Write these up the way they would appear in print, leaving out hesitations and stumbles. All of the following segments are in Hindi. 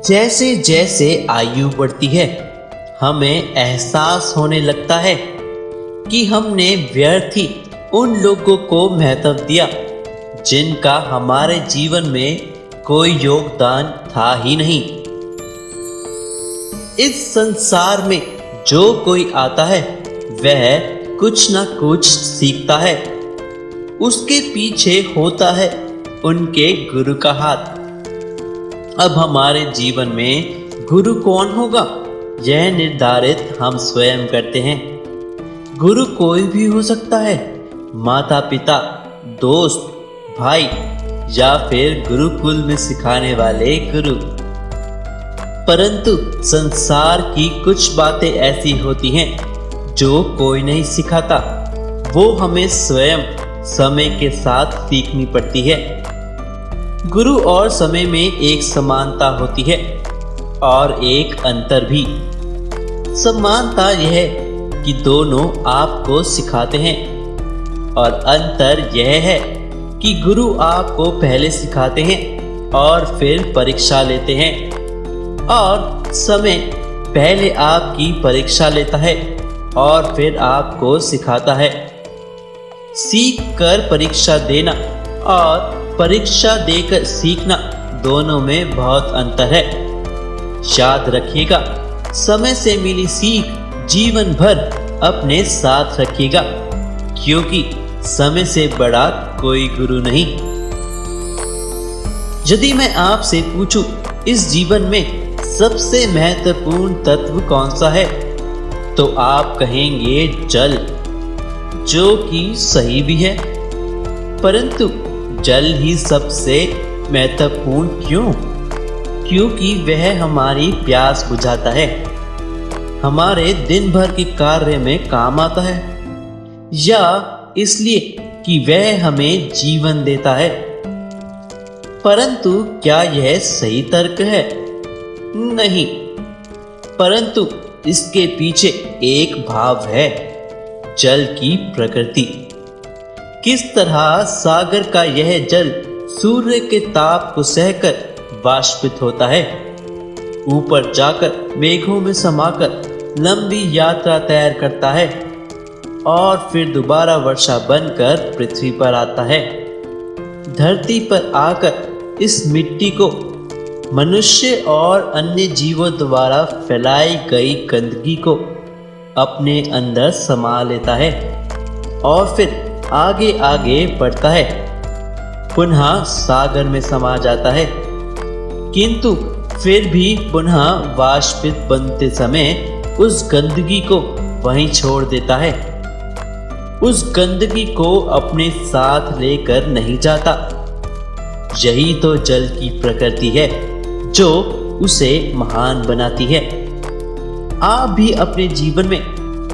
जैसे जैसे आयु बढ़ती है, हमें एहसास होने लगता है कि हमने व्यर्थ ही उन लोगों को महत्व दिया जिनका हमारे जीवन में कोई योगदान था ही नहीं। इस संसार में जो कोई आता है वह कुछ ना कुछ सीखता है। उसके पीछे होता है उनके गुरु का हाथ। अब हमारे जीवन में गुरु कौन होगा, यह निर्धारित हम स्वयं करते हैं। गुरु कोई भी हो सकता है, माता पिता, दोस्त, भाई या फिर गुरुकुल में सिखाने वाले गुरु। परंतु संसार की कुछ बातें ऐसी होती हैं जो कोई नहीं सिखाता, वो हमें स्वयं समय के साथ सीखनी पड़ती है। गुरु और समय में एक समानता होती है और एक अंतर भी। समानता यह कि दोनों आपको सिखाते हैं और अंतर यह है कि गुरु आपको पहले सिखाते हैं और फिर परीक्षा लेते हैं, और समय पहले आपकी परीक्षा लेता है और फिर आपको सिखाता है। सीख कर परीक्षा देना और परीक्षा देकर सीखना, दोनों में बहुत अंतर है। याद रखिएगा, समय से मिली सीख जीवन भर अपने साथ रखिएगा, क्योंकि समय से बड़ा कोई गुरु नहीं। यदि मैं आपसे पूछूं इस जीवन में सबसे महत्वपूर्ण तत्व कौन सा है, तो आप कहेंगे जल, जो कि सही भी है। परंतु जल ही सबसे महत्वपूर्ण क्यों? क्योंकि वह हमारी प्यास बुझाता है, हमारे दिन भर के कार्य में काम आता है, या इसलिए कि वह हमें जीवन देता है। परंतु क्या यह सही तर्क है? नहीं, परंतु इसके पीछे एक भाव है, जल की प्रकृति। किस तरह सागर का यह जल सूर्य के ताप को सहकर वाष्पित होता है, ऊपर जाकर मेघों में समाकर लंबी यात्रा तैयार करता है और फिर दोबारा वर्षा बनकर पृथ्वी पर आता है। धरती पर आकर इस मिट्टी को मनुष्य और अन्य जीवों द्वारा फैलाई गई गंदगी को अपने अंदर समा लेता है और फिर आगे आगे बढ़ता है, पुनः सागर में समा जाता है, किंतु फिर भी पुनः वाष्पित बनते समय उस गंदगी को वहीं छोड़ देता है। उस गंदगी को अपने साथ लेकर नहीं जाता। यही तो जल की प्रकृति है जो उसे महान बनाती है। आप भी अपने जीवन में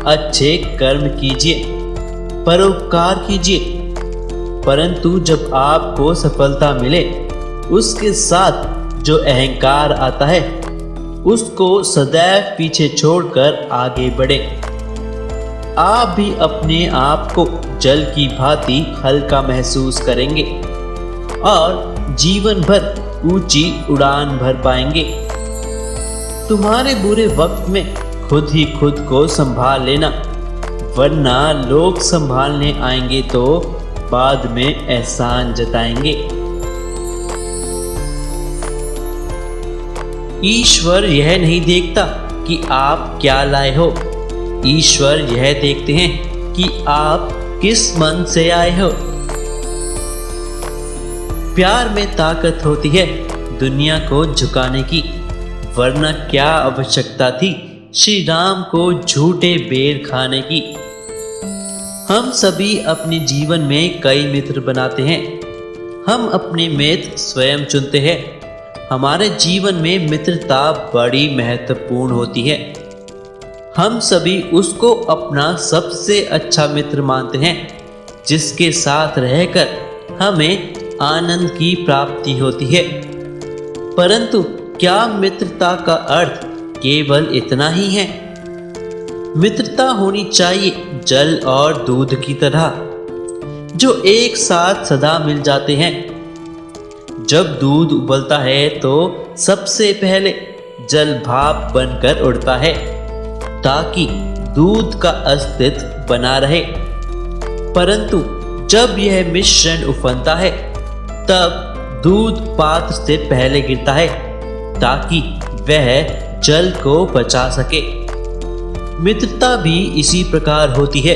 अच्छे कर्म कीजिए, परोपकार कीजिए, परंतु जब आपको सफलता मिले उसके साथ जो अहंकार आता है उसको सदैव पीछे छोड़कर आगे बढ़े। आप भी अपने आप को जल की भांति हल्का महसूस करेंगे और जीवन भर ऊंची उड़ान भर पाएंगे। तुम्हारे बुरे वक्त में खुद ही खुद को संभाल लेना, वरना लोग संभालने आएंगे तो बाद में एहसान जताएंगे। ईश्वर यह नहीं देखता कि आप क्या लाए हो, ईश्वर यह देखते हैं कि आप किस मन से आए हो। प्यार में ताकत होती है दुनिया को झुकाने की, वरना क्या आवश्यकता थी श्री राम को झूठे बेर खाने की। हम सभी अपने जीवन में कई मित्र बनाते हैं, हम अपने मित्र स्वयं चुनते हैं। हमारे जीवन में मित्रता बड़ी महत्वपूर्ण होती है। हम सभी उसको अपना सबसे अच्छा मित्र मानते हैं, जिसके साथ रहकर हमें आनंद की प्राप्ति होती है। परंतु क्या मित्रता का अर्थ केवल इतना ही है? मित्रता होनी चाहिए जल और दूध की तरह, जो एक साथ सदा मिल जाते हैं। जब दूध उबलता है तो सबसे पहले जल भाप बनकर उड़ता है ताकि दूध का अस्तित्व बना रहे। परंतु जब यह मिश्रण उफनता है तब दूध पात्र से पहले गिरता है ताकि वह जल को बचा सके। मित्रता भी इसी प्रकार होती है,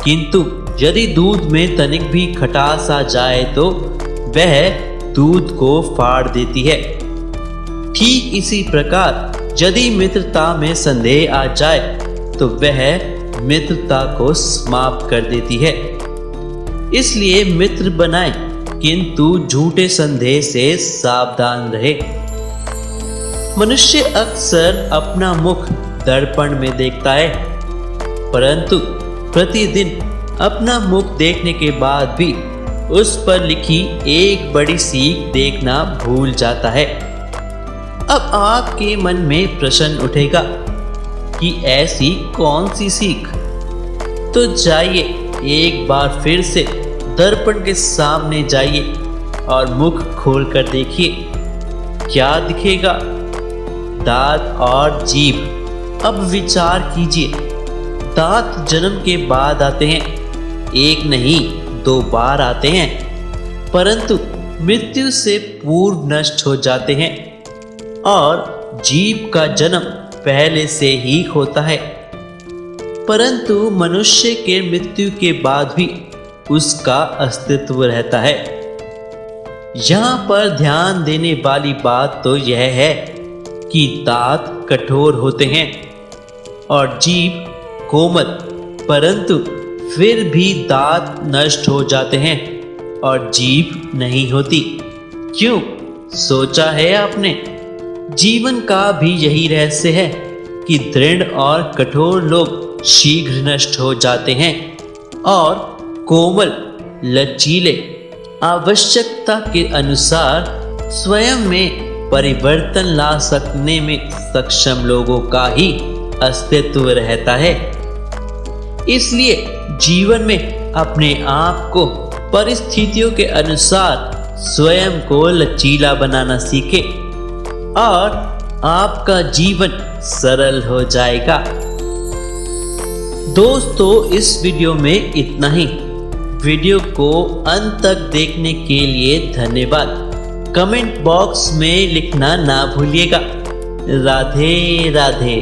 किंतु यदि दूध में तनिक भी खटास आ जाए तो वह दूध को फाड़ देती है। ठीक इसी प्रकार यदि मित्रता में संदेह आ जाए तो वह मित्रता को समाप्त कर देती है। इसलिए मित्र बनाएं, किंतु झूठे संदेह से सावधान रहे। मनुष्य अक्सर अपना मुख दर्पण में देखता है, परंतु प्रतिदिन अपना मुख देखने के बाद भी उस पर लिखी एक बड़ी सीख देखना भूल जाता है। अब आपके मन में प्रश्न उठेगा कि ऐसी कौन सी सीख? तो जाइए एक बार फिर से दर्पण के सामने जाइए और मुख खोलकर देखिए, क्या दिखेगा? दांत और जीभ। अब विचार कीजिए, दांत जन्म के बाद आते हैं, एक नहीं 2 बार आते हैं, परंतु मृत्यु से पूर्व नष्ट हो जाते हैं और जीभ का जन्म पहले से ही होता है, परंतु मनुष्य के मृत्यु के बाद भी उसका अस्तित्व रहता है। यहाँ पर ध्यान देने वाली बात तो यह है कि दांत कठोर होते हैं और जीभ कोमल, परंतु फिर भी दांत नष्ट हो जाते हैं और जीभ नहीं होती। क्यों? सोचा है आपने? जीवन का भी यही रहस्य है कि दृढ़ और कठोर लोग शीघ्र नष्ट हो जाते हैं और कोमल, लचीले, आवश्यकता के अनुसार स्वयं में परिवर्तन ला सकने में सक्षम लोगों का ही अस्तित्व रहता है। इसलिए जीवन में अपने आप को परिस्थितियों के अनुसार स्वयं को लचीला बनाना सीखे और आपका जीवन सरल हो जाएगा। दोस्तों, इस वीडियो में इतना ही। वीडियो को अंत तक देखने के लिए धन्यवाद। कमेंट बॉक्स में लिखना ना भूलिएगा। राधे राधे।